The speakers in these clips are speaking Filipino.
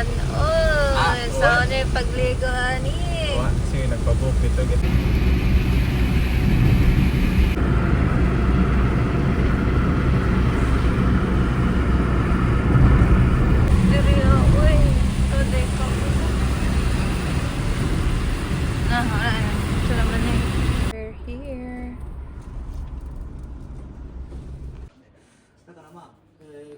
San all. Sa ano yung pagligo ani. Sige, nagpabook dito. We're here. だからまあ、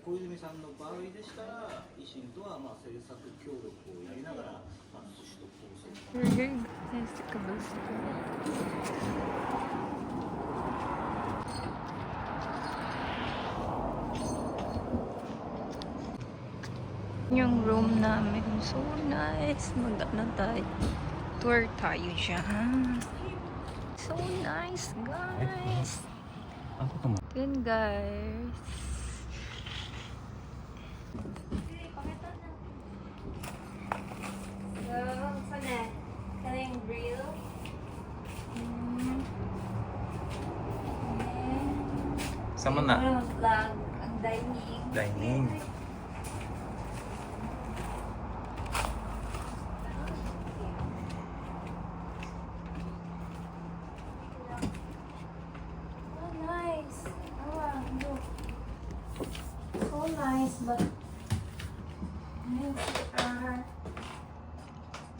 小泉さんの場合でしたら、維新とはまあ政策協力をやりながら、まあ、首都構想。 We're here. Nice to kabus. Yung room namin. So nice. Mag-ano tayo. Tour tayo dyan. So nice, guys. Yan, guys. Yung grill. Sama na. Mag-vlog ang dining. Dining. Oh, nice. Oh, wow. Look. So nice, but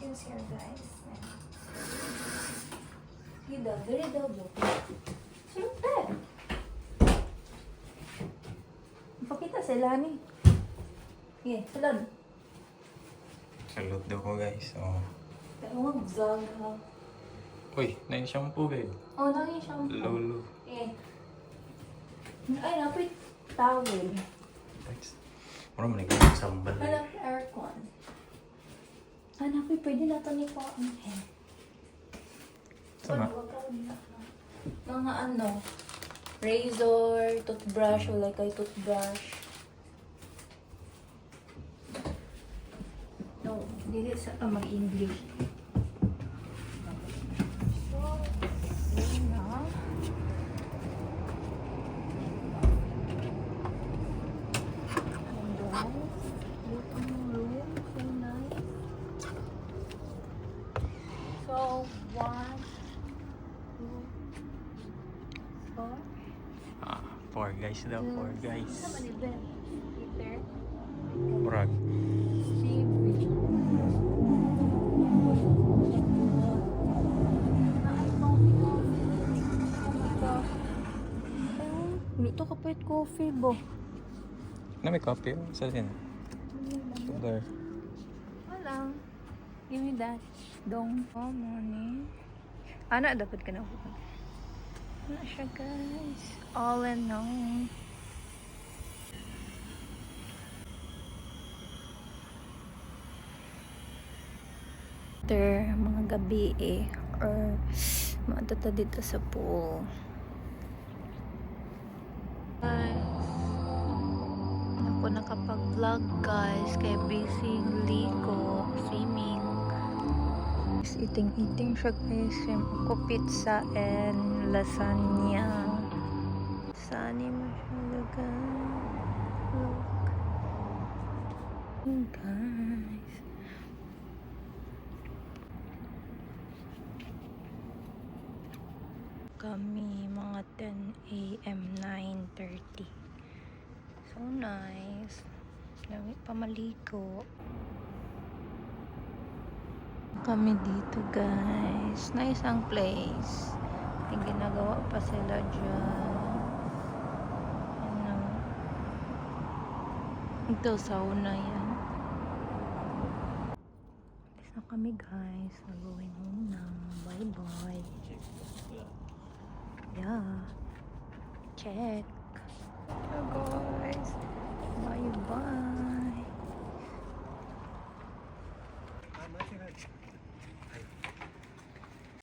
skills here, guys. Hida, very double. Siyempre. Ipakita sila ni. Sige, salad. Salute daw ko guys. Oh. Kaya mo mag-vlog ha. Uy, na-shampoo babe. Oh, nangin siyang Lolo. eh. Ay, napit towel. Thanks. Mura mo naging sambal. Hanap aircon. Hanapin, pwede na ito ni po. Sama. Mga ano, razor, toothbrush, wala kay toothbrush. No, dili sa mag-English. So, yun na. And guys, look ang room, so nice. So, 1, 2, 4. 4 guys daw. 4 guys. Sama ni Ben. Peter. Murag. Steve. Luto ka pa yung coffee, bo. Na may coffee? Sa din. Sugar. Wala. Give me that. Dong. Oh, money. Ana, dapat ka na ako. Ano siya, guys? All in all. After mga gabi or maadata dito sa pool. Guys, ako nakapag-vlog guys, kaya busy liko, swimming. Eating siya guys, ko pizza and lasagna. Sani mo siya guys. Look. Guys. Kami mga 10 AM 9:30. So nice. Dami pa maligo. Kami dito guys. Nice ang place. May ginagawa pa sila dyan. Ano. Ito sauna yan. Alis na kami guys. We're going home now. Bye bye. Yeah. Check. So guys. Bye bye.